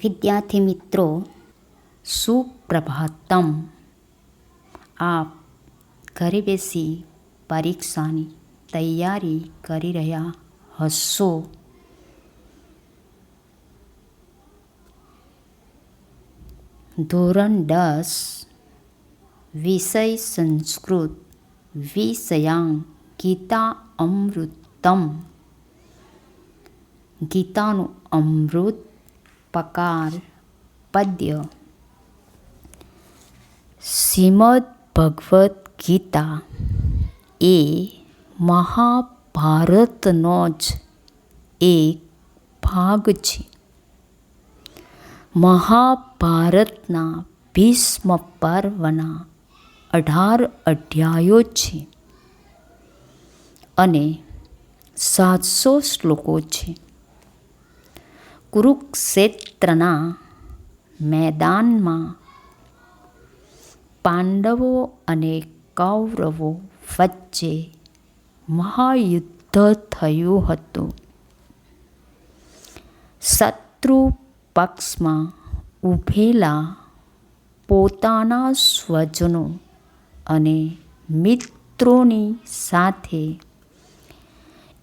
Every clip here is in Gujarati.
વિદ્યાર્થી મિત્રો, સુપ્રભાતમ. આપ ઘરે બેસી પરીક્ષાની તૈયારી કરી રહ્યા હશો. ધોરણ 10 વિષય સંસ્કૃત વિષયાંક ગીતા અમૃતમ. ગીતાનું અમૃત પકાર પદ્ય. શ્રીમદ ભગવદ્ ગીતા એ મહાભારતનો જ એક ભાગ છે. મહાભારતના ભીષ્મ પર્વના 18 અધ્યાયો છે અને 700 શ્લોકો છે. કુરુક્ષેત્રના મેદાનમાં પાંડવો અને કૌરવો વચ્ચે મહાયુદ્ધ થયું હતું. શત્રુ પક્ષમાં ઊભેલા પોતાના સ્વજનો અને મિત્રોની સાથે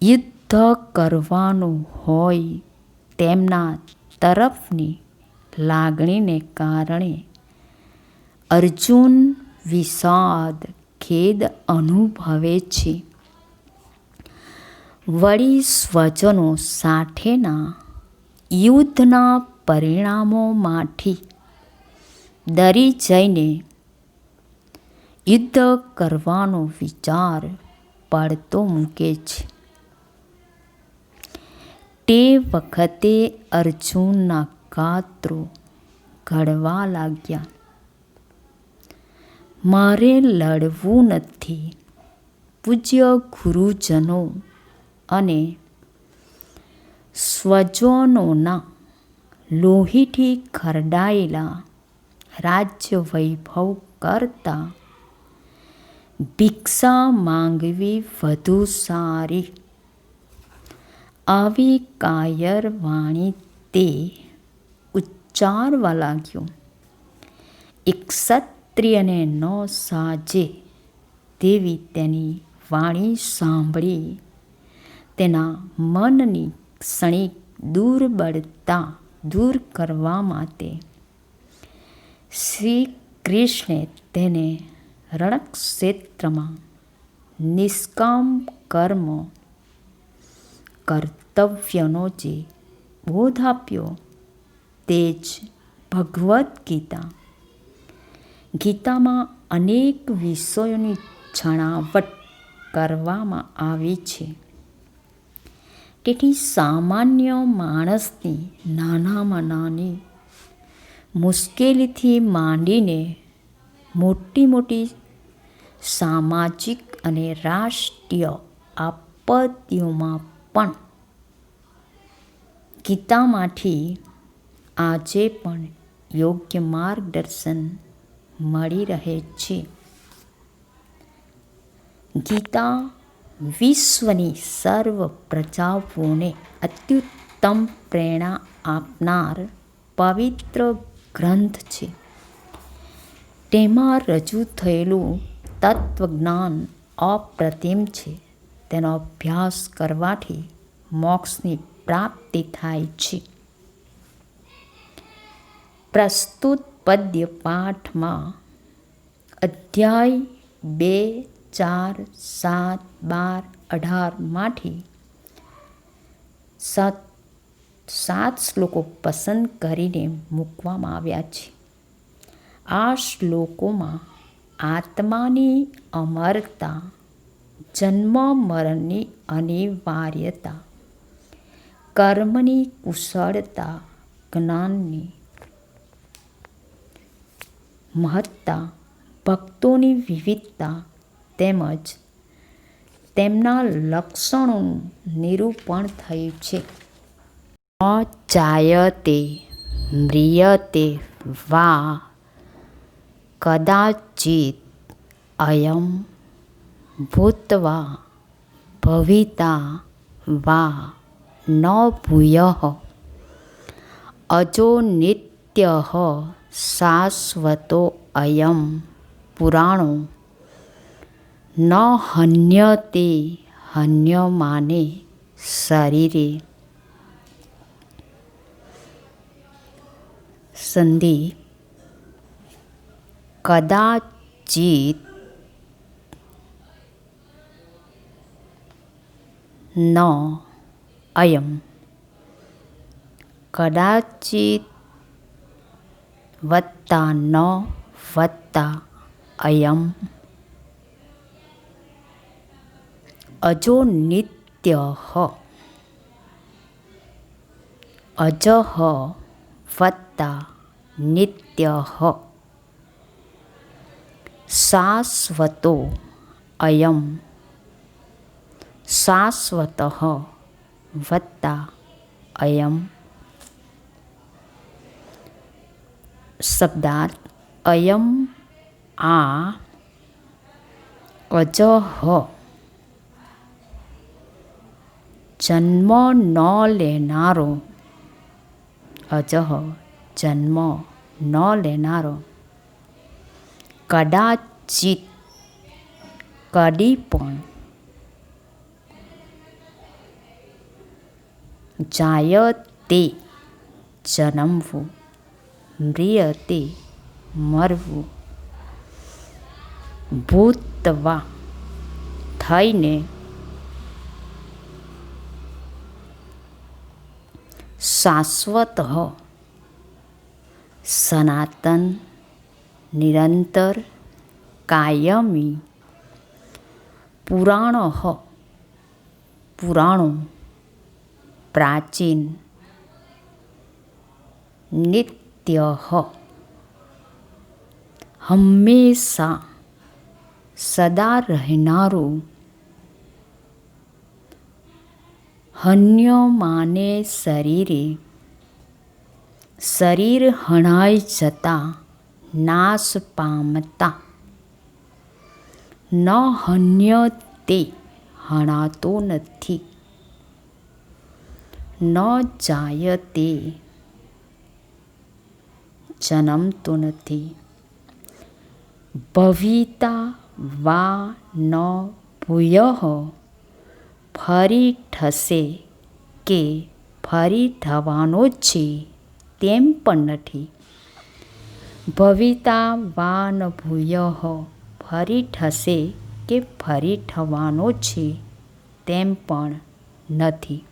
યુદ્ધ કરવાનું હોય તેમના તરફની લાગણીને કારણે અર્જુન વિષાદ ખેદ અનુભવે છે. વળી સ્વજનો સાથેના યુદ્ધના પરિણામોમાંથી ડરી જઈને યુદ્ધ કરવાનો વિચાર પડતો મૂકે છે. તે વખતે અર્જુનના ગાત્રો ઘડવા લાગ્યા. મારે લડવું નથી. પૂજ્ય ગુરુજનો અને સ્વજનોના લોહીથી ખરડાયેલા રાજ્ય વૈભવ કરતાં ભિક્ષા માંગવી વધુ સારી. આવી કાયર વાણી તે ઉચ્ચારવા લાગ્યો. એક ક્ષત્રિયને ન સાજે તેવી તેની વાણી સાંભળી તેના મનની ક્ષણિક દુર્બળતા દૂર કરવા માટે શ્રી કૃષ્ણે તેને રણક્ષેત્રમાં નિષ્કામ કર્મ કર્તવ્યનો જે બોધ આપ્યો તે જ ભગવદ્ ગીતા. ગીતામાં અનેક વિષયોની છણાવટ કરવામાં આવી છે. તેથી સામાન્ય માણસની નાનામાં નાની મુશ્કેલીથી માંડીને મોટી મોટી સામાજિક અને રાષ્ટ્રીય આપત્તિઓમાં પણ ગીતામાંથી આજે પણ યોગ્ય માર્ગદર્શન મળી રહે છે. ગીતા વિશ્વની સર્વ પ્રજાઓને અત્યુત્તમ પ્રેરણા આપનાર પવિત્ર ગ્રંથ છે. તેમાં રજૂ થયેલું તત્વજ્ઞાન અપ્રતિમ છે. તેનો અભ્યાસ કરવાથી મોક્ષની પ્રાપ્તિ થાય છે. પ્રસ્તુત પદ્ય પાઠમાં અધ્યાય 2, 4, 7, 12, 18 માંથી 7 શ્લોકો પસંદ કરીને મૂકવામાં આવ્યા છે. આ શ્લોકોમાં આત્માની અમરતા, જન્મ મરણની અનિવાર્યતા, કર્મની કુશળતા, જ્ઞાનની મહત્તા, ભક્તોની વિવિધતા તેમજ તેમના લક્ષણોનું નિરૂપણ થયું છે. જાયતે મ્રિયતે વા કદાચિત અયમ ભૂત્વા ભવિતા વા ન ભૂયઃ અજો નિત્ય શાશ્વતો અયમ પુરાણો ન હન્યતે હન્યમાને શરીરે. સંધિ કદાચિત ન અયમ કદાચિત વત્તા ન વત્તા અયમ અજો નિત્ય અજહ વત્તા નિત્ય શાશ્વતો અયમ શાશ્વત વત્તા અયમ. શબ્દાર્થ અયમ આ અજહ જન્મ ન લેનારો અજહ જન્મ ન લેનારો કદાચિત કદી પણ જાયતે જન્મવું મ્રિયતે મરવું ભૂતવા થઈને શાશ્વત સનાતન નિરંતર કાયમી પુરાણ પુરાણો પ્રાચીન નિત્ય હંમેશા સદા રહેનારું હન્યમાને શરીરે શરીર હણાઈ જતા નાશ પામતા ન હન્યતે હણાતો નથી ન જાયતે જન્મતો નથી ભવિતા વા ન ભૂયઃ ફરી થશે કે ફરી થવાનો છે તેમ પણ નથી ભવિતા વા ન ભૂયઃ ફરી થશે કે ફરી થવાનો છે તેમ પણ નથી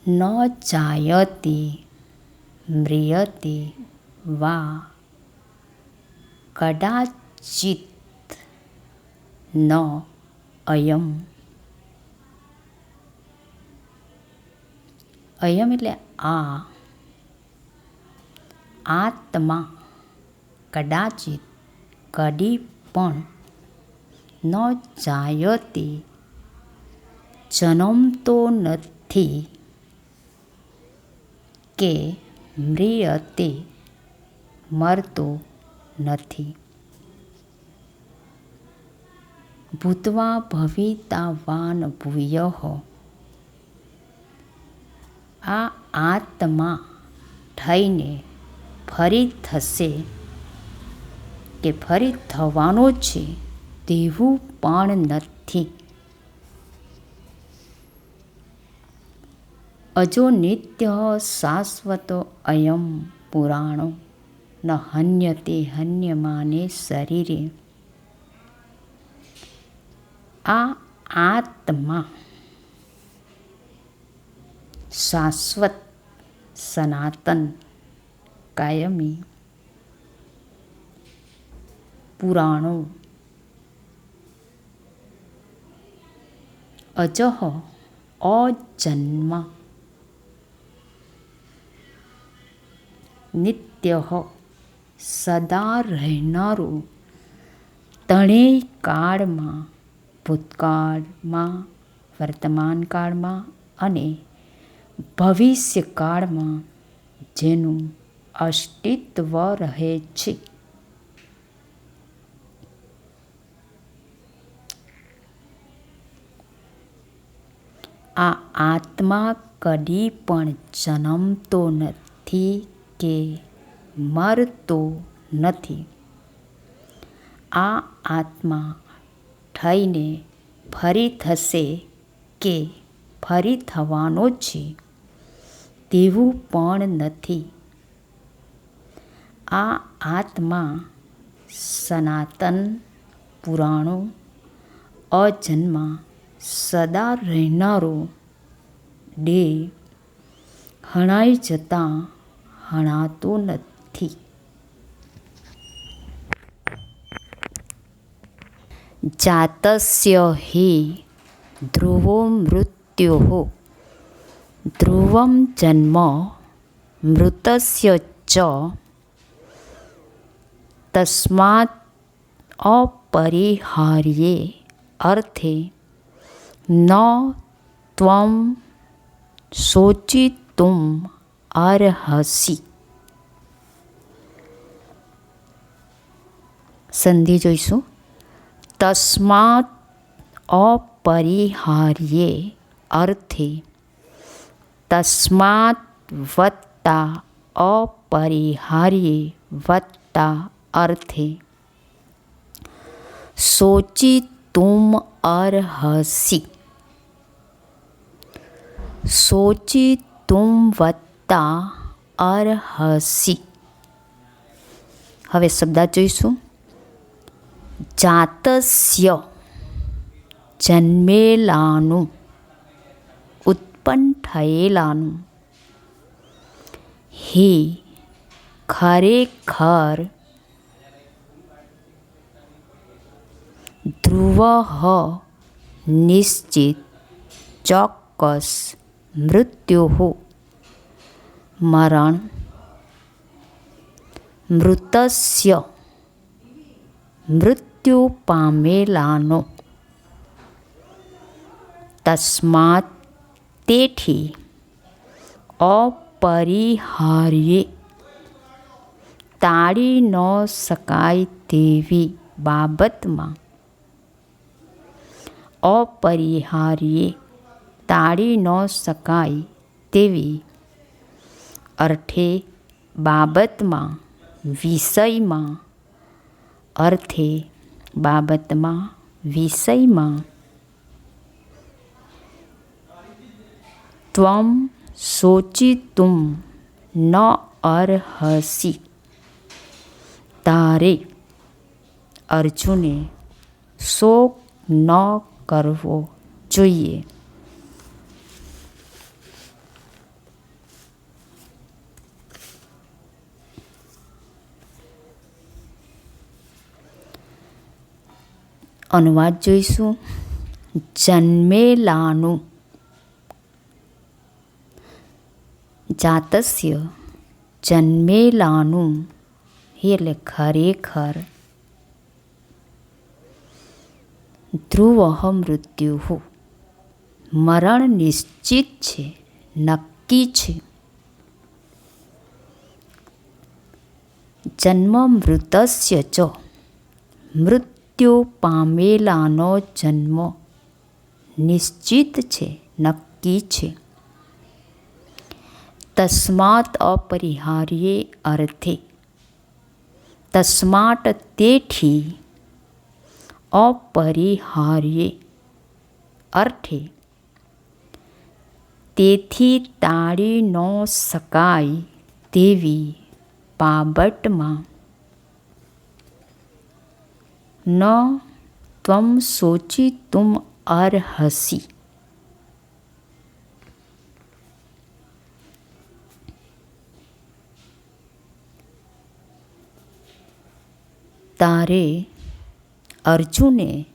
ન જાયતે મ્રિયતે વા કદાચિત ન અયમ. અયમ એટલે આ આત્મા કદાચિત કદી પણ ન જાયતે જન્મતો નથી કે મ્રિયતે મરતો નથી ભૂત્વા ભવિતા વાન ભૂયઃ આ આત્મા થઈને ફરી થશે કે ફરી થવાનો છે તેવું પણ નથી અજો નિત્ય શાશ્વતો અયમ પુરાણો ન હન્યતે હન્યમાને શરીરે. આ આત્મા શાશ્વત સનાતન કાયમી પુરાણો અજહ અજન્મ નિત્ય સદા રહેનારું ત્રણેય કાળમાં ભૂતકાળમાં વર્તમાન કાળમાં અને ભવિષ્યકાળમાં જેનું અસ્તિત્વ રહે છે. આ આત્મા કદી પણ જન્મતો નથી કે મરતો નથી. આ આત્મા થઈને ફરી થશે કે ફરી થવાનો છે તેવું પણ નથી. આ આત્મા સનાતન, પુરાણો, અજન્મા, સદા રહેનારો, દેહ હણાઈ જતાં હણાતો નથી. જાતસ્ય હિ ધ્રુવો મૃત્યોઃ ધ્રુવં જન્મ મૃતસ્ય ચ તસ્માત અપરિહાર્યે અર્થે ન ત્વં શોચિતુમ અર્હસી. સંધિ જોઈશું. તસ્માત અપરિહાર્યે અર્થે તસ્માત વત્તા અપરિહાર્યે વત્તા અર્થે શોચિતુમ અર્હસી. શોચિતુમ વત્તા અર્હસી. હવે શબ્દાર્થ જોઈશું. જાતસ્ય જન્મેલાનું, ઉત્પન્ન થયેલાનું, હે ખરેખર, ધ્રુવ નિશ્ચિત, ચોક્કસ, મૃત્યુ મરણ, મૃતસ્ય મૃત્યુ પામેલાનો, તસ્માત તેથી, અપરિહાર્યે ટાળી ન શકાય તેવી બાબતમાં, અપરિહાર્યે ટાળી ન શકાય તેવી, અર્થે બાબતમાં, વિષયમાં, અર્થે બાબતમાં, વિષયમાં, ત્વં શોચિતુમ ન અર્હસી તારે અર્જુને શોક ન કરવો જોઈએ. અનુવાદ જોઈશું. જન્મેલાનું, જાતસ્ય જન્મેલાનું એટલે ખરેખર, ધ્રુવ મૃત્યુ મરણ નિશ્ચિત છે, નક્કી છે. જન્મ મૃતસ્ય ચ મૃત્યુ પામેલાનો જન્મ નિશ્ચિત છે, નક્કી છે. તસ્માત અપરિહાર્યે અર્થે તસ્માટ તેથી, અપરિહાર્યે અર્થે તેથી ટાળી ન શકાય તેવી બાબતમાં, ન ત્વં શોચિતુમ અર્હસી તારે અર્જુને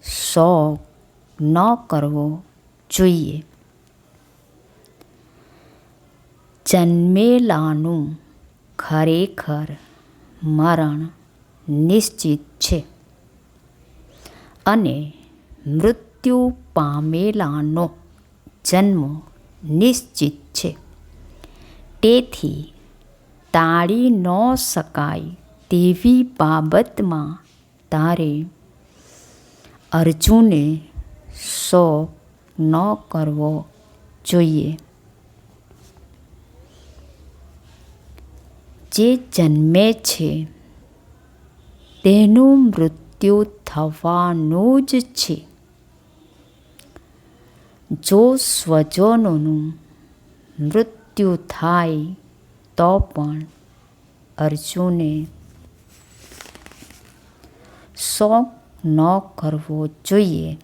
શોક ન કરવો જોઈએ. જન્મેલાનું ખરેખર મરણ નિશ્ચિત છે અને મૃત્યુ પામેલાનો જન્મ નિશ્ચિત છે. તેથી ટાળી ન શકાય તેવી બાબતમાં તારે અર્જુને શોક ન કરવો જોઈએ. જે જન્મે છે તેનું મૃત્યુ થવાનું જ છે. જો સ્વજનોનું મૃત્યુ થાય તો પણ અર્જુને શોક ન કરવો જોઈએ.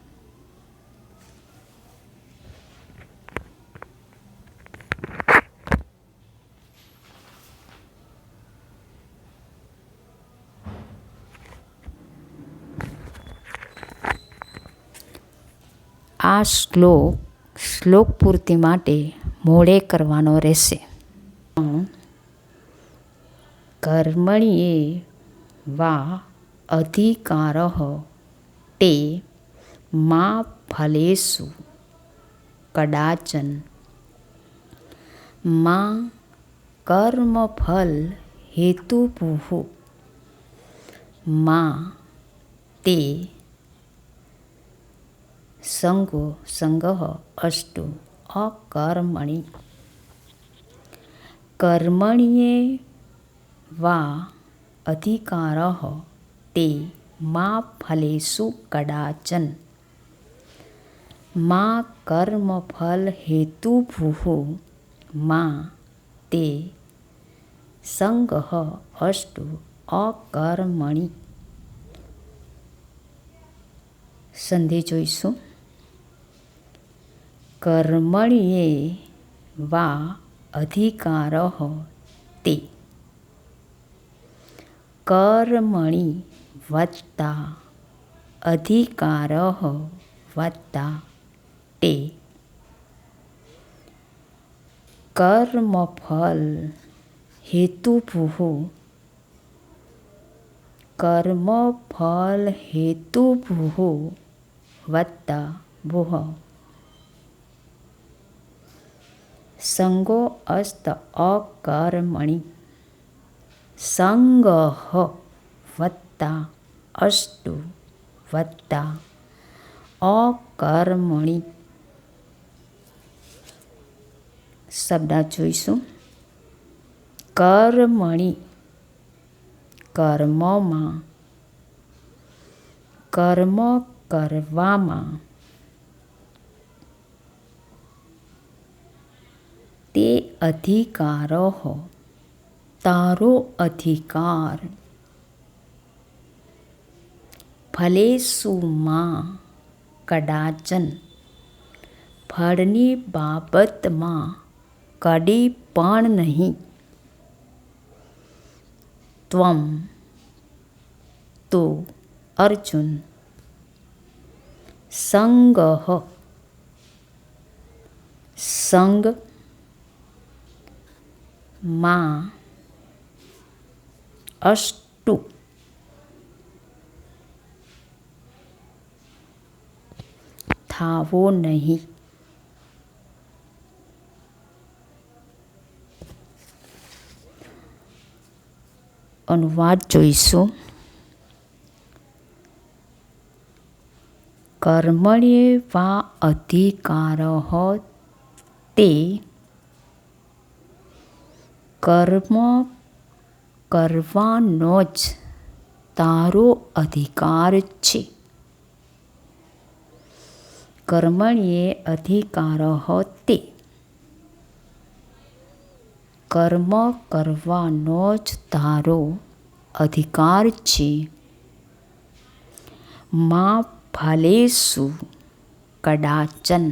આ શ્લોક પૂર્તિ માટે મોડે કરવાનો રહેશે. કર્મણ્યે વા અધિકારઃ તે મા ફલેષુ કદાચન મા કર્મફલ હેતુભુઃ મા તે સંગઃ અસ્તુ અકર્મણિ. કર્મણ્યે વા અધિકારઃ તે મા ફલેષુ કદાચન મા કર્મફલ હેતુભુઃ મા તે સંગઃ અસ્તુ અકર્મણિ. સંધિ જોઈશું. કર્મણ્યે વા અધિકારઃ તે કર્મણિ વત્તા અધિકારઃ વત્તા તે કર્મફલ હેતુભુઃ કર્મફલ હેતુભુઃ વત્તા ભુઃ સંગો અસ્ત અકર્મણિ. સંગઃ વત્તા અસ્તુ વત્તા અકર્મણિ. શબ્દ જોઈશું. કર્મણિ કર્મમાં કર્મ કરવામાં તે અધિકારઃ તારો અધિકાર ફલેષુ માં કદાચન ફળની બાબતમાં કદી પણ નહીં. ત્વમ તો અર્જુન સંગઃ સંગ માં અષ્ટુ થાવો નહીં. અનુવાદ જોઈશું. કર્મણ્યે વા અધિકારઃ તે કર્મ કરવાનો જ તારો અધિકાર છે. કર્મણ્યે અધિકારઃ તે કર્મ કરવાનો જ તારો અધિકાર છે. મા ફલેષુ કદાચન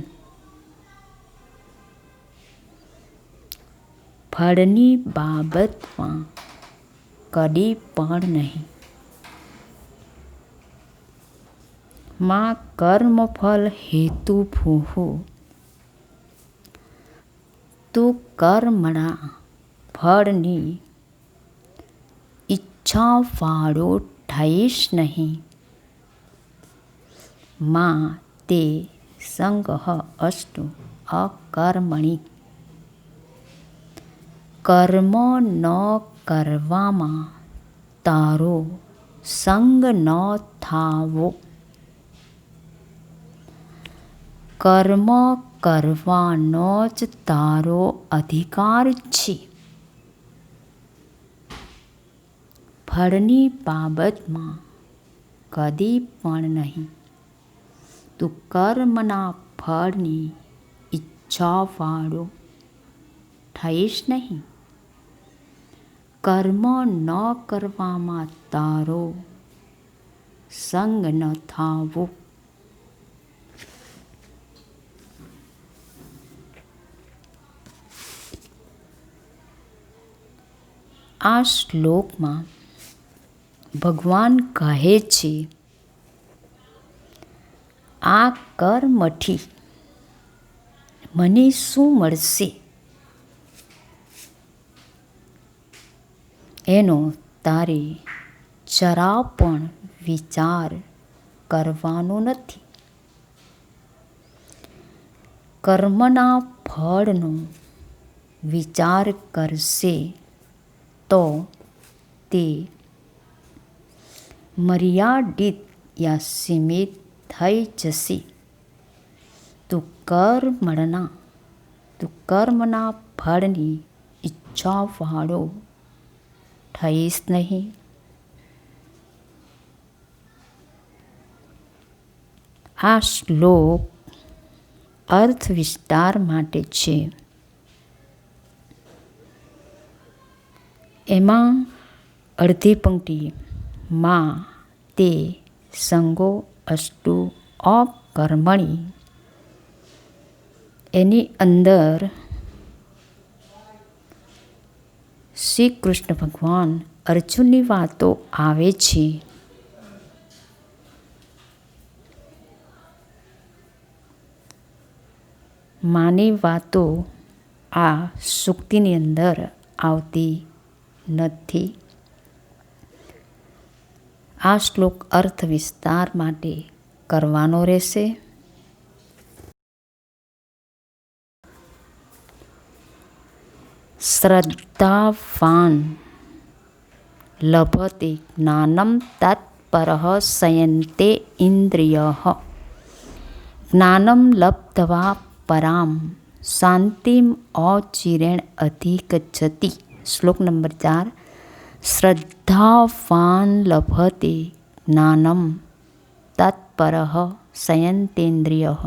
ફળની બાબતમાં કદી પણ નહીં. મા કર્મફલ હેતુભુઃ તું કર્મના ફળની ઈચ્છાવાળો થઈશ નહીં. મા તે સંગઃ અસ્તુ અકર્મણિ. કર્મ ન કરવામાં તારો સંગ ન થાવો. કર્મ કરવાનો જ તારો અધિકાર છે. ફળની બાબતમાં કદી પણ નહીં. તું કર્મના ફળની ઈચ્છાવાળો થઈશ નહીં. કર્મ ન કરવામાં તારો સંગ ન થાવો. આ શ્લોકમાં ભગવાન કહે છે, આ કર્મથી મને શું મળશે એનો તારે જરા પણ વિચાર કરવાનો નથી. કર્મના ફળનો વિચાર કરશે તો તે મર્યાદિત યા સીમિત થઈ જશે. તું કર્મના ફળની ઈચ્છાવાળો થઈશ નહીં. આ શ્લોક અર્થ વિસ્તાર માટે છે. એમાં અડધી પંક્તિ માં તે સંગો અસ્તુ અકર્મણી, એની અંદર શ્રી કૃષ્ણ ભગવાન અર્જુનની વાતો આવે છે. માની વાતો આ સૂક્તિની અંદર આવતી નથી. આ શ્લોક અર્થ વિસ્તાર માટે કરવાનો રહેશે. શ્રદ્ધાવાન લભતે જ્ઞાનમ તત્પરઃ સંયતે ઇન્દ્રિયઃ. જ્ઞાનમ લબ્ધવા પરામ શાંતિમ અચિરેણ અધિગચ્છતિ. શ્લોક નંબર 4. શ્રદ્ધાવાન લભતે જ્ઞાનમ તત્પરઃ સંયતેન્દ્રિયઃ.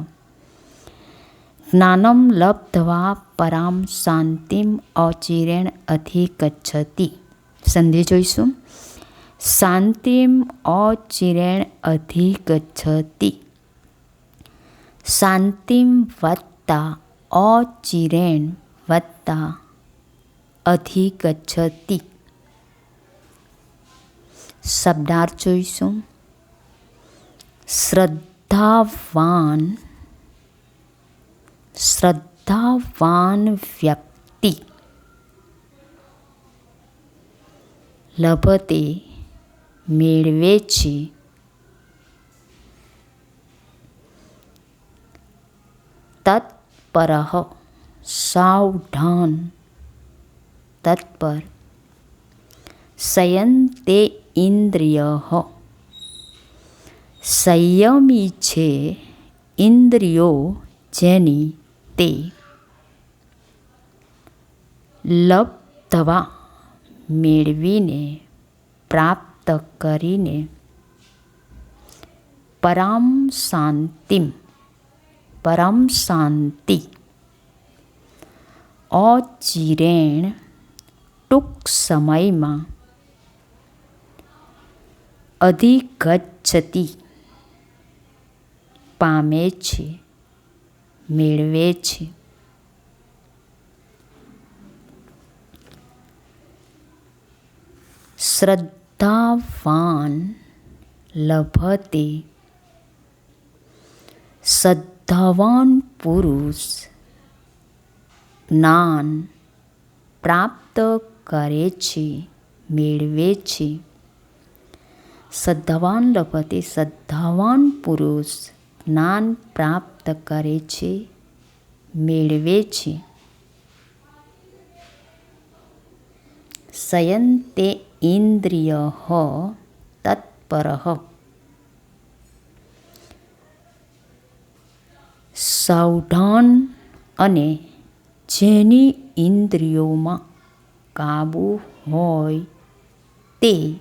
જ્ઞાનમ લબ્ધવા પરામ શાંતિમ અચિરેણ અધિગચ્છતિ. સંધિ જોઈશું. શાંતિમ અચિરેણ અધિગચ્છતિ. શાંતિમ વત્તા અચિરેણ વત્તા અધિગચ્છતિ. શબ્દાર્થ જોઈશું. શ્રદ્ધાવાન વ્યક્તિ લભતે મેળવે છે, તત્પરઃ સાવધાન તત્પર, સંયતે ઇન્દ્રિયઃ સંયમી છે ઇન્દ્રિયો જેની તે, લબ્ધવા મેળવીને પ્રાપ્ત કરીને, પરમ શાંતિ અચિરેણ ટૂંક સમયમાં, અધિગચ્છતિ પામે છે, મેળવે છે. શ્રદ્ધાવાન લભતે, શ્રદ્ધાવાન પુરુષ જ્ઞાન પ્રાપ્ત કરે છે, મેળવે છે. શ્રદ્ધાવાન લભતે, શ્રદ્ધાવાન પુરુષ જ્ઞાન પ્રાપ્ત કરે છે, મેળવે છે. સંયતે ઇન્દ્રિયઃ તત્પરઃ સાવધાન અને જેની ઇન્દ્રિયોમાં કાબુ હોય તે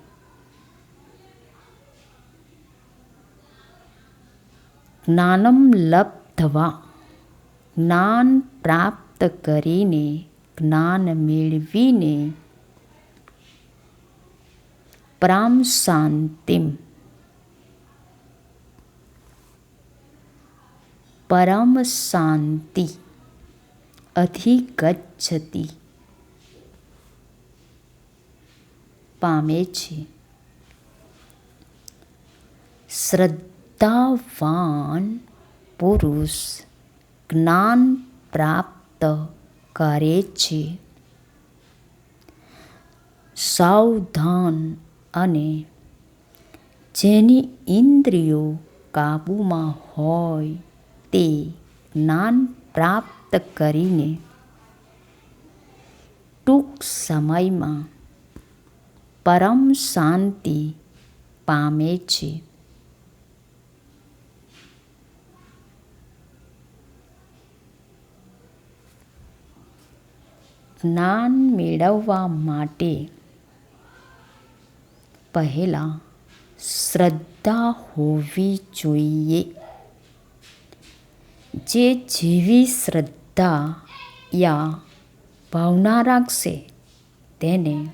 જ્ઞાનમ લબ્ધવા જ્ઞાન પ્રાપ્ત કરીને જ્ઞાન મેળવીને પરામ શાંતિમ પરમ શાંતિ અધિગચ્છતિ પામે છે. શ્રદ્ધાવાન પુરુષ જ્ઞાન પ્રાપ્ત કરે છે. સાવધાન અને જેની ઇન્દ્રિયો કાબૂમાં હોય તે જ્ઞાન પ્રાપ્ત કરીને ટૂંક સમયમાં પરમ શાંતિ પામે છે. જ્ઞાન મેળવવા માટે પહેલાં શ્રદ્ધા હોવી જોઈએ. જે જેવી શ્રદ્ધા યા ભાવના રાખશે તેને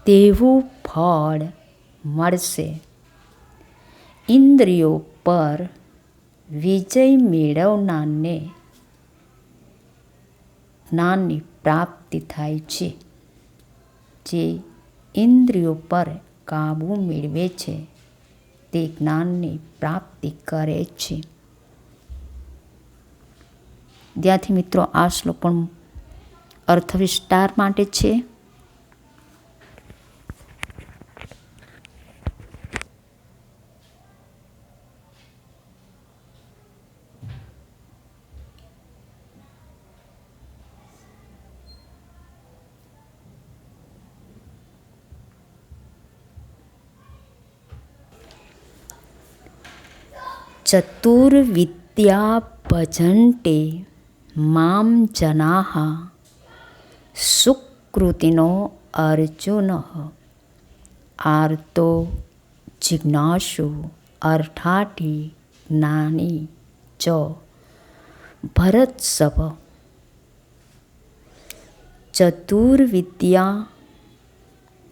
તેવું ફળ મળશે. ઇન્દ્રિયો પર વિજય મેળવનારને જ્ઞાનની પ્રાપ્તિ થાય છે. જે ઇન્દ્રિયો પર કાબુ મેળવે છે તે જ્ઞાનની પ્રાપ્તિ કરે છે. ત્યાંથી મિત્રો આ શ્લોક પણ અર્થ વિસ્તાર માટે છે. ચતુર્વિદ્યા ભજન્તે મામ જનાઃ સુકૃતિનો અર્જુન આર્તો જિજ્ઞાસુ અર્થાર્થી જ્ઞાની ચ ભરતસભ. ચતુર્વિદ્યા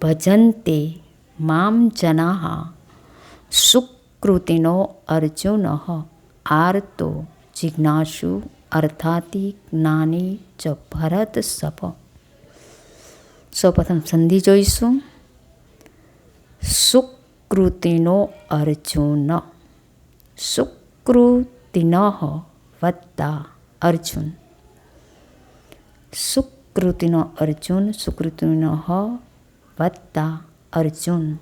ભજન્તે મામ જનાઃ સુકૃતિનો અર્જુન આર્તો જિજ્ઞાસુ અર્થાથી જ્ઞાની ચ ભરતસભ. સૌપ્રથમ સંધિ જોઈશું. સુકૃતિનો અર્જુન. સુકૃતિન વત્તા અર્જુન. સુકૃતિનો અર્જુન. સુકૃતિનો વત્તા અર્જુન.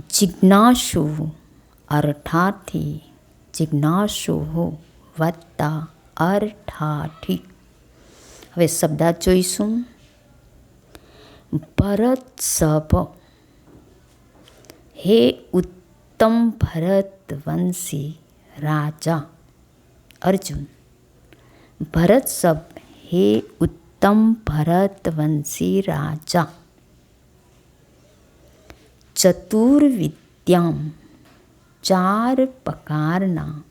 જિજ્ઞાસુ અર્થાથી. જિજ્ઞાસુ વત્તા અર્થાથી. હવે શબ્દાર્થ જોઈશું. ભરતસભ. હે ઉત્તમ ભરતવંશી રાજા. અર્જુન. ભરતસભ હે ઉત્તમ ભરતવંશી રાજા. ચતુર્વિદ્યામ ચાર પ્રકારના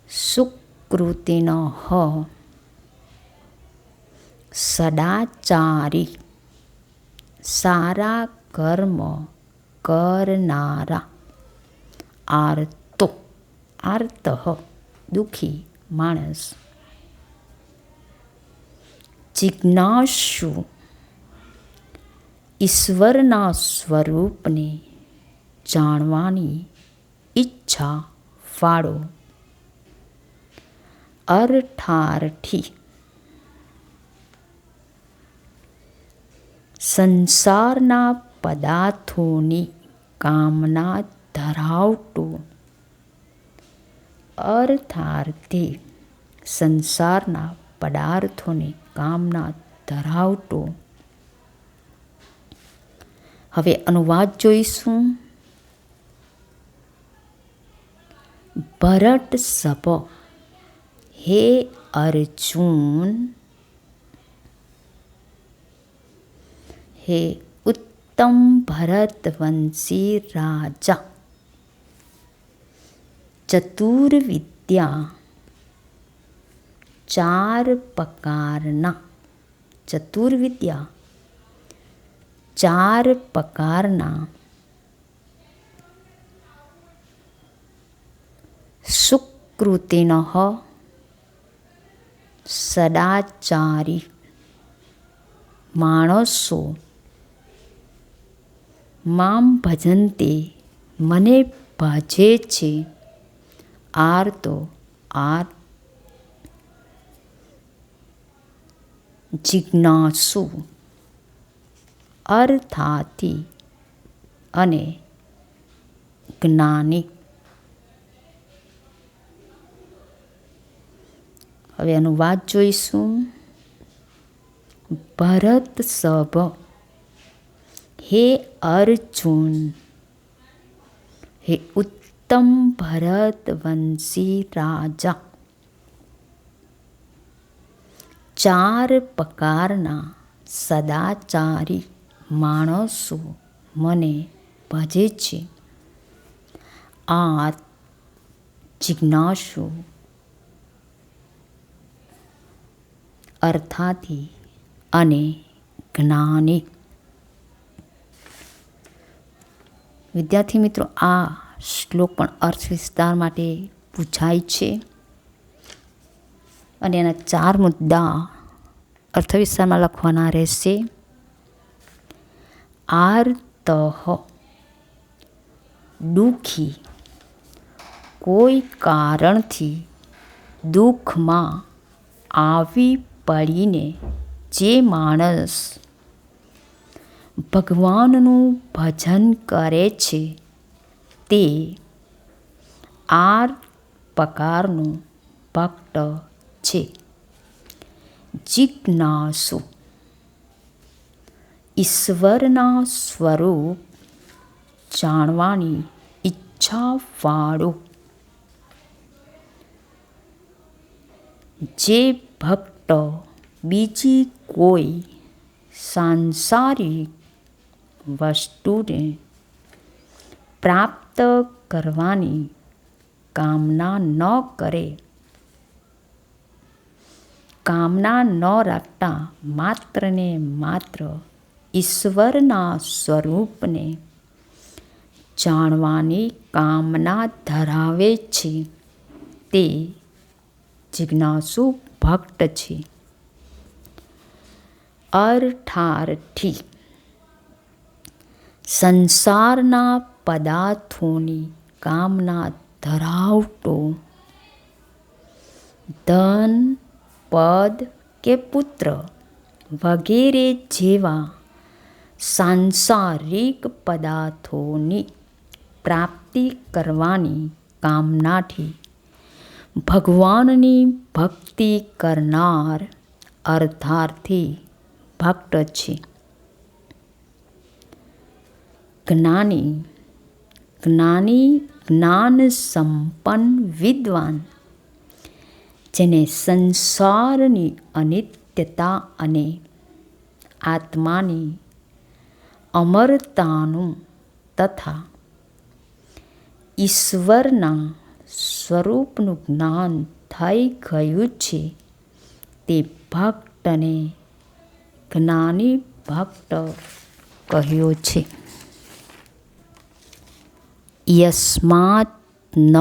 સુકૃતિનો સદાચારી સારા કર્મ કરનારા. આર્તો આર્ત દુઃખી માણસ. જિજ્ઞાસુ ઈશ્વરના સ્વરૂપને જાણવાની ઈચ્છા વાળો. અર્થાર્થી સંસારના પદાર્થોની કામના ધરાવતો. અર્થાર્થી સંસારના પદાર્થોની કામના ધરાવતો. હવે અનુવાદ જોઈશું. भरत सभ हे अर्जुन हे उत्तम भरतवंशी राजा चतुर्विद्या चार प्रकारना चतुर्विद्या चार प्रकारना सुकृतिनः सदाचारी माणसो माम भजन्ते मने भजे छे आर्तो आर जिज्ञासु अर्थार्थी अने ज्ञानी। હવે અનુવાદ જોઈશું. ભરત સભ હે અર્જુન હે ઉત્તમ ભરતવંશી રાજા ચાર પ્રકારના સદાચારી માણસો મને ભજે છે. આ જિજ્ઞાસુ અર્થાથી અને જ્ઞાની. વિદ્યાર્થી મિત્રો, આ શ્લોક પણ અર્થ વિસ્તાર માટે પૂછાય છે અને એના ચાર મુદ્દા અર્થ વિસ્તારમાં લખવાના રહેશે. આર્તઃ દુઃખી, કોઈ કારણથી દુઃખમાં આવી પડીને જે માણસ ભગવાનનું ભજન કરે છે તે આ પ્રકારનો ભક્ત છે. જિજ્ઞાસુ, ઈશ્વરના સ્વરૂપ જાણવાની ઈચ્છાવાળો, જે ભક્ત બીજી કોઈ સાંસારિક વસ્તુને પ્રાપ્ત કરવાની કામના ન કરે, કામના ન રાખતા માત્ર ને માત્ર ઈશ્વરના સ્વરૂપને જાણવાની કામના ધરાવે છે તે જિજ્ઞાસુ ભક્ત છે. અર્થાર્થી, સંસારના પદાર્થોની કામના ધરાવતો, ધન પદ કે પુત્ર વગેરે જેવા સાંસારિક પદાર્થોની પ્રાપ્તિ કરવાની કામનાથી ભગવાનની ભક્તિ કરનાર અર્થાર્થી ભક્ત છે. જ્ઞાની, જ્ઞાની જ્ઞાન સંપન્ન વિદ્વાન, જેને સંસારની અનિત્યતા અને આત્માની અમરતાનું તથા ઈશ્વરના સ્વરૂપનું જ્ઞાન થઈ ગયું છે તે ભક્તને જ્ઞાની ભક્ત કહ્યો છે. યસ્માત ન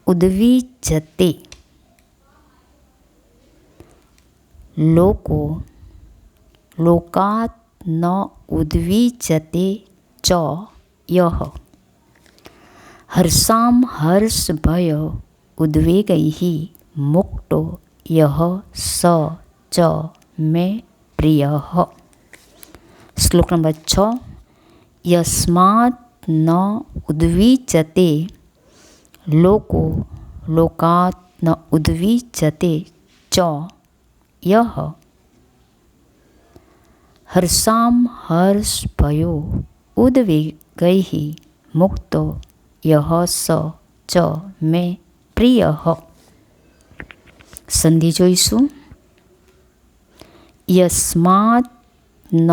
ઉદ્વિજતે, લોકો લોકાત ન ઉદ્વિજતે ચ યહ, હર્ષામ હર્ષ ભય ઉદ્વેગૈઃ મુક્તો યહ સ ચ મે પ્રિયઃ. શ્લોક નંબર 6. યસ્માત ન ઉદ્વિજતે લોકો લોકાત ન ઉદ્વિજતે ચ યહ, હર્ષામ હર્ષ ભયો ગૈઃ મુક્તો યહ સ ચ મે પ્રિયઃ. સંધિ જોઈશું. યસ્માત ન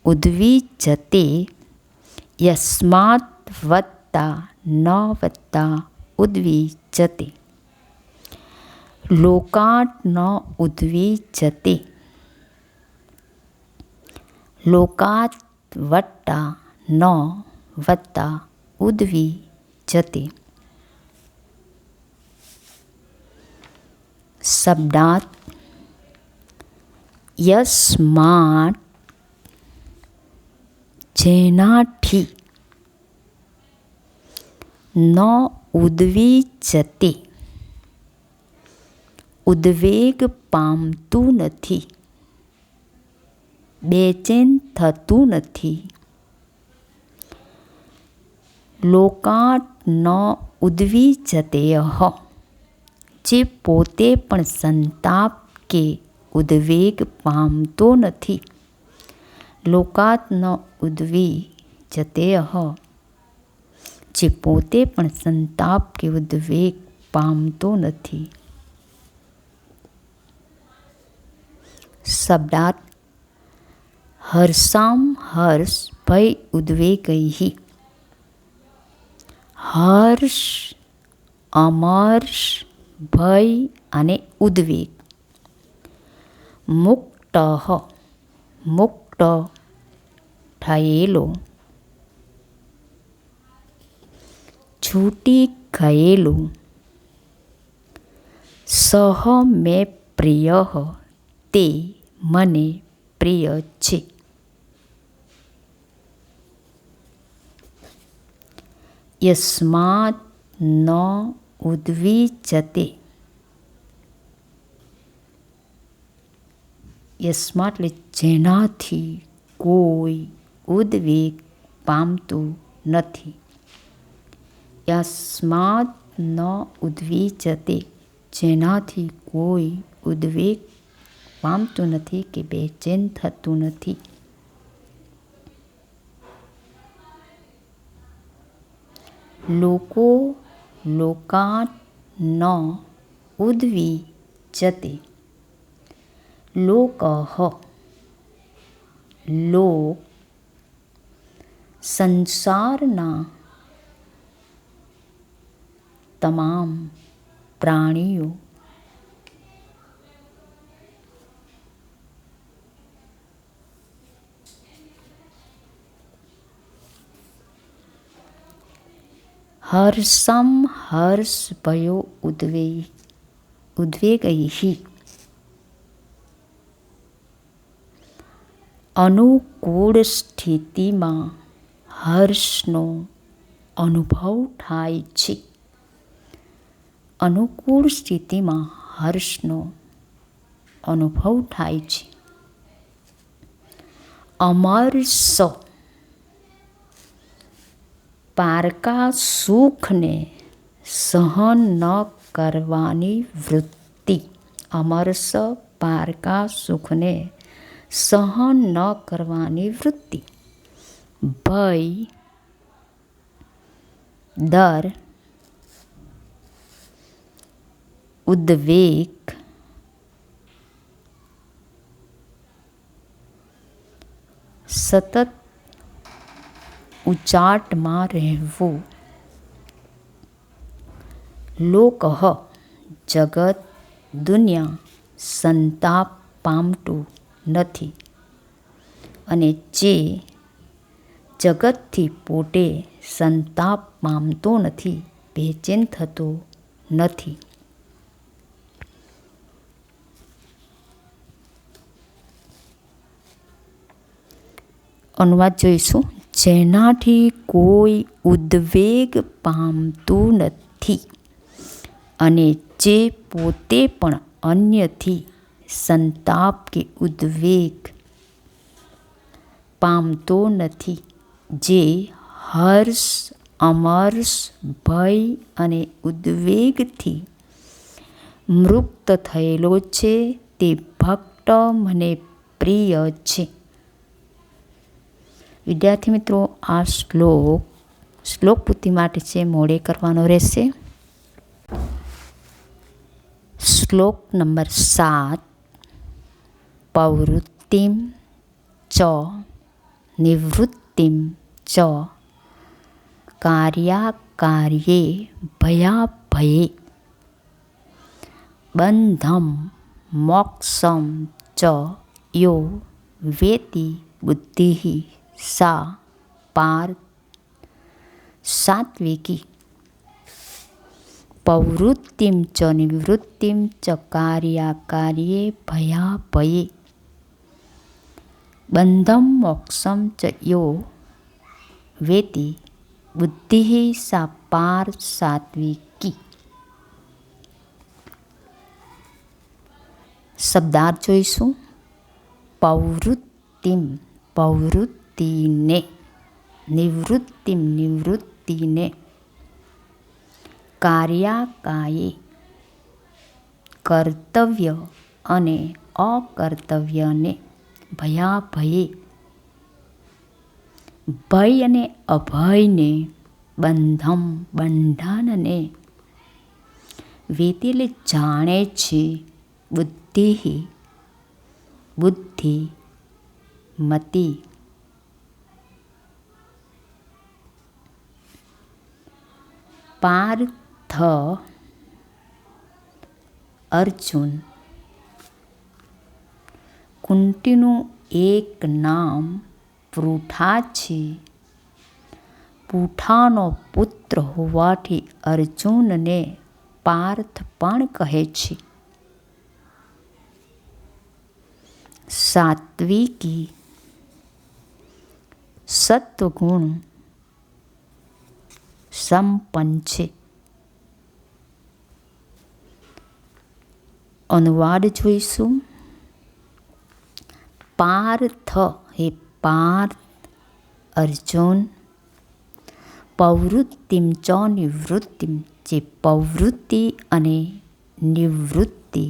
ઉદ્વિજતે, યસ્માત વત્તા ન વત્તા ઉદ્વિજતે. લોકાટ ન ઉદ્વિજતે, લોકાત વત્તા ન વત્તા ઉદ્વિજતે. શબ્દાર્થ. યસ્માત જેનાથી, ન ઉદ્વિજતે ઉદ્વેગ પામતું નથી, બેચેન થતું નથી. લોકાટ ન ઉદ્વિજતેઃ જે પોતે પણ સંતાપ કે ઉદ્વેગ પામતો નથી. લોકાત ન ઉદ્વિજતેઃ જે પોતે પણ સંતાપ કે ઉદ્વેગ પામતો નથી. શબ્દાર્થ. હર્ષામ હર્ષ ભય ઉદ્વેગૈઃ. હર્ષ, અમર્ષ, ભય અને ઉદ્વેગ. મુક્ત, મુક્ત થયેલો, છૂટી ગયેલું. સહ મે પ્રિયઃ તે મને પ્રિય છે. યસ્માત ન ઉદ્વિજતે, યસ્માત એટલે જેનાથી કોઈ ઉદ્વેગ પામતું નથી. યસ્માત ન ઉદ્વિજતે જેનાથી કોઈ ઉદ્વેગ પામતું નથી કે બેચેન થતું નથી. લોકો લોકાટ ન ઉદ્વિજતે. લોકઃ, લોક સંસારના તમામ પ્રાણીઓ. હર્ષમ હર્ષ ભયો ઉદ્વેગૈઃ. અનુકૂળ સ્થિતિમાં હર્ષનો અનુભવ થાય છે. અનુકૂળ સ્થિતિમાં હર્ષનો અનુભવ થાય છે. અમર્ષ પારકા સુખને સહન ન કરવાની વૃત્તિ. અમર્ષ પારકા સુખને સહન ન કરવાની વૃત્તિ. ભય ડર, ઉદ્વેગ સતત ઉચાટમાં રહેવું. લોકઃ જગત, દુનિયા સંતાપ પામતું નથી અને જે જગતથી પોતે સંતાપ પામતો નથી, બેચેન થતો નથી. અનુવાદ જોઈશું. જેનાથી કોઈ ઉદ્વેગ પામતું નથી અને જે પોતે પણ અન્યથી સંતાપ કે ઉદ્વેગ પામતો નથી. જે હર્ષ, અમર્ષ, ભય અને ઉદ્વેગથી મુક્ત થયેલો છે તે ભક્ત મને પ્રિય છે. વિદ્યાર્થી મિત્રો, આ શ્લોક પૂર્તિ માટે છે, મોડે કરવાનો રહેશે. શ્લોક નંબર 7. પ્રવૃત્તિમ ચ નિવૃત્તિમ ચ કાર્યાકાર્યે ભયાભયે બંધમ મોક્ષમ ચ યો વેતિ બુદ્ધિ સા પાર્થ સાત્વિકી. પ્રવૃત્તિમ ચ નિવૃત્તિમ ચ કાર્યાકાર્યે ભયાભયે બંધમ મોક્ષમ ચ યો વેતિ બુદ્ધિ સા પાર્થ સાત્વિકી. શબ્દાર્થ જોઈશું. પ્રવૃત્તિમ પ્રવૃત્તિને, નિવૃત્તિમ નિવૃત્તિને, કાર્યાકાર્યે કર્તવ્ય અને અકર્તવ્યને, ભયાભયે ભય અને અભયને, બંધમ બંધનને, વેતિ એટલે જાણે છે, બુદ્ધિ બુદ્ધિ, મતિ, પાર્થ અર્જુન. કુંતીનું એક નામ પૃથા છે. પૃથાનો પુત્ર હોવાથી અર્જુનને પાર્થ પણ કહે છે. સાત્વિકી સત્વગુણ સંપન્ન છે. અનુવાદ જોઈશું. પાર્થ હે પાર્થ અર્જુન, પ્રવૃત્તિમ ચ નિવૃત્તિમ, જે પ્રવૃત્તિ અને નિવૃત્તિ,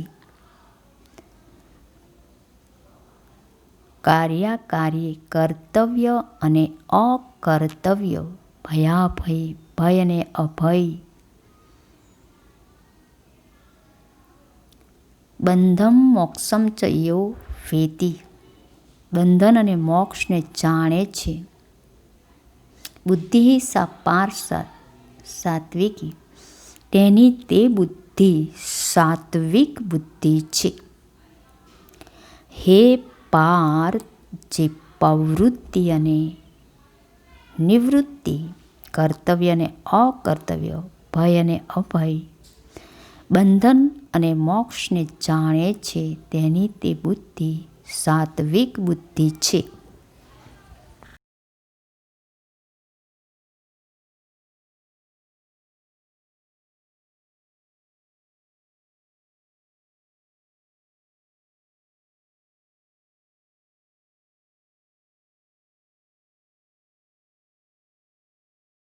કાર્યાકાર્ય કર્તવ્ય અને અકર્તવ્ય, ભયાભય ભય અને અભય, બંધમ મોક્ષમ ચ યો વેતિ, બંધન અને મોક્ષને જાણે છે, બુદ્ધિ સા પાર્થ સાત્વિકી, તેની તે બુદ્ધિ સાત્વિક બુદ્ધિ છે. હે પાર્થ, જે પ્રવૃત્તિ અને નિવૃત્તિ, કર્તવ્ય અને અકર્તવ્ય, ભય અને અભય, બંધન અને મોક્ષને જાણે છે, તેની તે બુદ્ધિ સાત્વિક બુદ્ધિ છે.